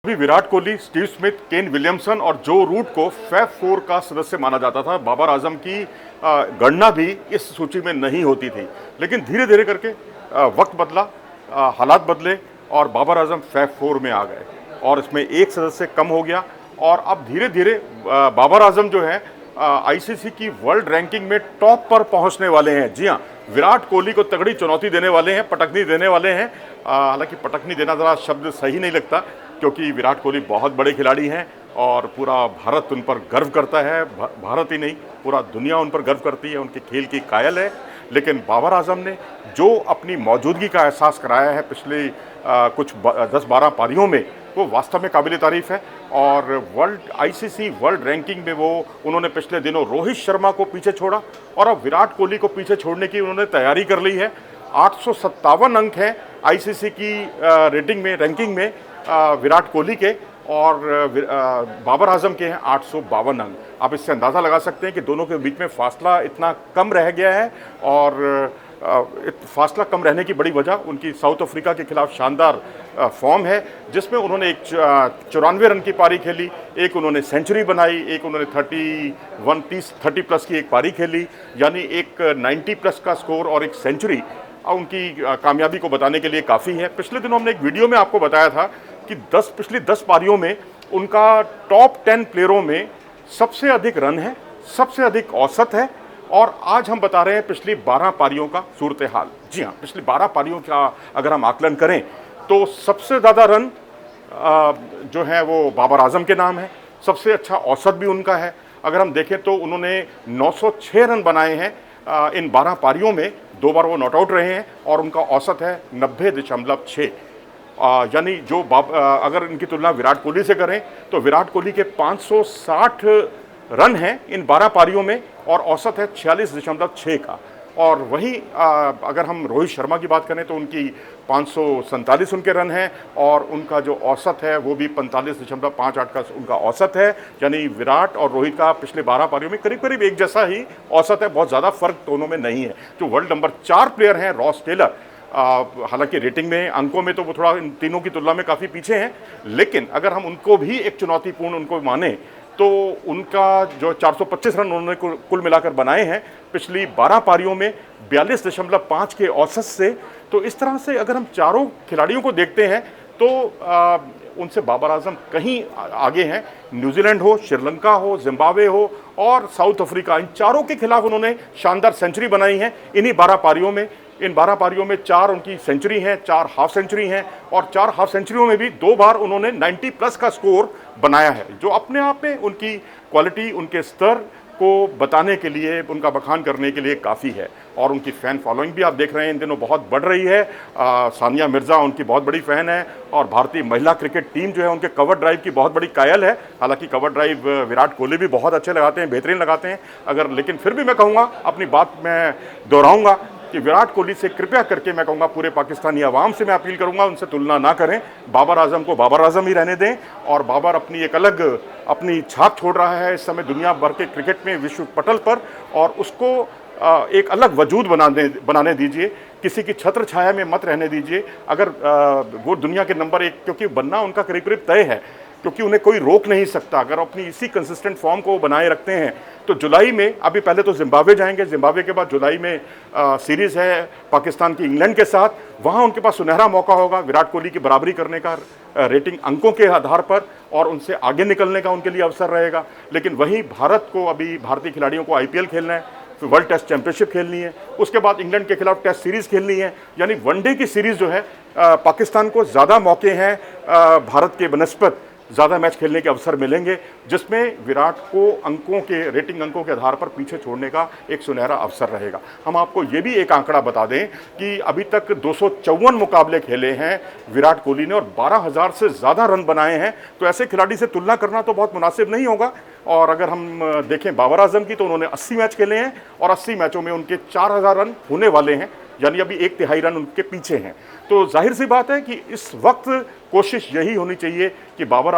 अभी Virat Kohli, Steve Smith, Kane Williamson और जो रूट को फैब फोर का सदस्य माना जाता था। बाबर आजम की गणना भी इस सूची में नहीं होती थी, लेकिन धीरे धीरे करके वक्त बदला, हालात बदले और बाबर आजम फैब फोर में आ गए और इसमें एक सदस्य कम हो गया। और अब धीरे धीरे बाबर आजम जो है आईसीसी की वर्ल्ड रैंकिंग में टॉप पर पहुंचने वाले हैं। जी हाँ, विराट कोहली को तगड़ी चुनौती देने वाले हैं, पटकनी देने वाले हैं। हालांकि पटकनी देना ज़रा शब्द सही नहीं लगता, क्योंकि विराट कोहली बहुत बड़े खिलाड़ी हैं और पूरा भारत उन पर गर्व करता है। भारत ही नहीं, पूरा दुनिया उन पर गर्व करती है, उनके खेल की कायल है। लेकिन बाबर आजम ने जो अपनी मौजूदगी का एहसास कराया है पिछले कुछ 10-12 पारियों में, वो वास्तव में काबिल तारीफ है। और आईसीसी वर्ल्ड रैंकिंग में उन्होंने पिछले दिनों रोहित शर्मा को पीछे छोड़ा और अब विराट कोहली को पीछे छोड़ने की उन्होंने तैयारी कर ली है। 857 अंक हैं आईसीसी की रेटिंग में, रैंकिंग में विराट कोहली के, और बाबर आजम के हैं 852 अंक। आप इससे अंदाज़ा लगा सकते हैं कि दोनों के बीच में फासला इतना कम रह गया है। और फासला कम रहने की बड़ी वजह उनकी साउथ अफ्रीका के खिलाफ शानदार फॉर्म है, जिसमें उन्होंने एक 94 रन की पारी खेली, एक उन्होंने सेंचुरी बनाई, एक उन्होंने 30 प्लस की एक पारी खेली, यानी एक 90 प्लस का स्कोर और एक सेंचुरी उनकी कामयाबी को बताने के लिए काफ़ी है। पिछले दिनों हमने एक वीडियो में आपको बताया था कि पिछली 10 पारियों में उनका टॉप 10 प्लेयरों में सबसे अधिक रन है, सबसे अधिक औसत है। और आज हम बता रहे हैं पिछली 12 पारियों का सूरत हाल। जी हाँ, पिछली 12 पारियों का अगर हम आकलन करें तो सबसे ज़्यादा रन जो है वो बाबर आजम के नाम है, सबसे अच्छा औसत भी उनका है। अगर हम देखें तो उन्होंने 906 रन बनाए हैं इन 12 पारियों में, 2 बार वो नॉट आउट रहे हैं और उनका औसत है 90.6। यानी जो अगर इनकी तुलना विराट कोहली से करें तो विराट कोहली के 560 रन हैं इन 12 पारियों में और औसत है 46.6 का। और वहीं अगर हम रोहित शर्मा की बात करें तो उनकी 547 उनके रन हैं और उनका जो औसत है वो भी 45.58 का उनका औसत है। यानी विराट और रोहित का पिछले 12 पारियों में करीब करीब एक जैसा ही औसत है, बहुत ज़्यादा फर्क दोनों में नहीं है। जो वर्ल्ड नंबर 4 प्लेयर हैं रॉस टेलर, हालांकि रेटिंग में, अंकों में तो वो थोड़ा इन तीनों की तुलना में काफ़ी पीछे हैं, लेकिन अगर हम उनको भी एक चुनौतीपूर्ण उनको माने तो उनका जो 425 रन उन्होंने कुल मिलाकर बनाए हैं पिछली 12 पारियों में 42.5 के औसत से। तो इस तरह से अगर हम चारों खिलाड़ियों को देखते हैं तो उनसे बाबर आजम कहीं आगे हैं। न्यूजीलैंड हो, श्रीलंका हो, जिम्बाब्वे हो और साउथ अफ्रीका, इन चारों के खिलाफ उन्होंने शानदार सेंचुरी बनाई है इन्हीं 12 पारियों में। इन 12 पारियों में 4 उनकी सेंचुरी हैं, 4 हाफ सेंचुरी हैं और 4 हाफ सेंचुरियों में भी 2 बार उन्होंने 90 प्लस का स्कोर बनाया है, जो अपने आप में उनकी क्वालिटी, उनके स्तर को बताने के लिए, उनका बखान करने के लिए काफ़ी है। और उनकी फ़ैन फॉलोइंग भी आप देख रहे हैं इन दिनों बहुत बढ़ रही है। सानिया मिर्ज़ा उनकी बहुत बड़ी फ़ैन है और भारतीय महिला क्रिकेट टीम जो है उनके कवर ड्राइव की बहुत बड़ी कायल है। हालांकि कवर ड्राइव विराट कोहली भी बहुत अच्छे लगाते हैं, बेहतरीन लगाते हैं। लेकिन फिर भी मैं कहूँगा, अपनी बात मैं दोहराऊँगा कि विराट कोहली से कृपया करके मैं कहूँगा, पूरे पाकिस्तानी अवाम से मैं अपील करूँगा, उनसे तुलना ना करें। बाबर आजम को बाबर आजम ही रहने दें। और बाबर अपनी एक अलग अपनी छाप छोड़ रहा है इस समय दुनिया भर के क्रिकेट में, विश्व पटल पर, और उसको एक अलग वजूद बनाने दीजिए, किसी की छत्र छाया में मत रहने दीजिए। अगर वो दुनिया के नंबर 1, क्योंकि बनना उनका करीब करीब तय है, क्योंकि उन्हें कोई रोक नहीं सकता। अगर अपनी इसी कंसिस्टेंट फॉर्म को बनाए रखते हैं तो जुलाई में, अभी पहले तो जिम्बाब्वे जाएंगे, जिम्बाब्वे के बाद जुलाई में सीरीज़ है पाकिस्तान की इंग्लैंड के साथ, वहाँ उनके पास सुनहरा मौका होगा विराट कोहली की बराबरी करने का रेटिंग अंकों के आधार पर, और उनसे आगे निकलने का उनके लिए अवसर रहेगा। लेकिन वहीं भारत को, अभी भारतीय खिलाड़ियों को IPL खेलना है, फिर वर्ल्ड टेस्ट चैंपियनशिप खेलनी है, उसके बाद इंग्लैंड के खिलाफ टेस्ट सीरीज़ खेलनी है। यानी वनडे की सीरीज़ जो है पाकिस्तान को ज़्यादा मौके हैं भारत के बनस्पत ज़्यादा मैच खेलने के अवसर मिलेंगे, जिसमें विराट को अंकों के, रेटिंग अंकों के आधार पर पीछे छोड़ने का एक सुनहरा अवसर रहेगा। हम आपको ये भी एक आंकड़ा बता दें कि अभी तक 254 मुकाबले खेले हैं विराट कोहली ने और 12,000 से ज़्यादा रन बनाए हैं। तो ऐसे खिलाड़ी से तुलना करना तो बहुत मुनासिब नहीं होगा। और अगर हम देखें बाबर आजम की, तो उन्होंने 80 मैच खेले हैं और 80 मैचों में उनके 4,000 रन होने वाले हैं। यानी अभी 1/3 रन उनके पीछे हैं। तो जाहिर सी बात है कि इस वक्त कोशिश यही होनी चाहिए कि बाबर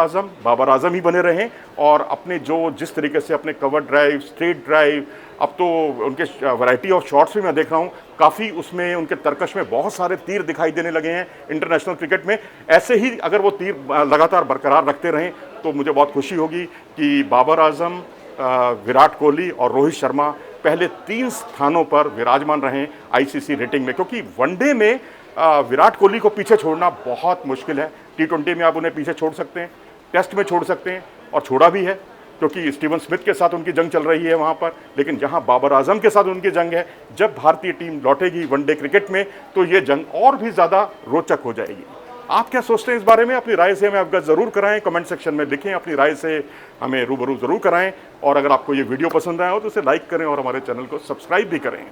आजम ही बने रहें और अपने जो जिस तरीके से अपने कवर ड्राइव, स्ट्रेट ड्राइव, अब तो उनके वैरायटी ऑफ शॉट्स भी मैं देख रहा हूँ, काफ़ी उसमें उनके तरकश में बहुत सारे तीर दिखाई देने लगे हैं इंटरनेशनल क्रिकेट में। ऐसे ही अगर वो तीर लगातार बरकरार रखते रहें तो मुझे बहुत खुशी होगी कि बाबर आजम, विराट कोहली और रोहित शर्मा पहले 3 स्थानों पर विराजमान रहें आईसीसी रेटिंग में, क्योंकि वनडे में विराट कोहली को पीछे छोड़ना बहुत मुश्किल है। T20 में आप उन्हें पीछे छोड़ सकते हैं, टेस्ट में छोड़ सकते हैं और छोड़ा भी है, क्योंकि स्टीवन स्मिथ के साथ उनकी जंग चल रही है वहाँ पर। लेकिन जहाँ बाबर आजम के साथ उनकी जंग है, जब भारतीय टीम लौटेगी वनडे क्रिकेट में तो ये जंग और भी ज़्यादा रोचक हो जाएगी। आप क्या सोचते हैं इस बारे में? अपनी राय से हमें अवगत ज़रूर कराएं, कमेंट सेक्शन में लिखें, अपनी राय से हमें रूबरू ज़रूर कराएं। और अगर आपको ये वीडियो पसंद आया हो तो इसे लाइक करें और हमारे चैनल को सब्सक्राइब भी करें।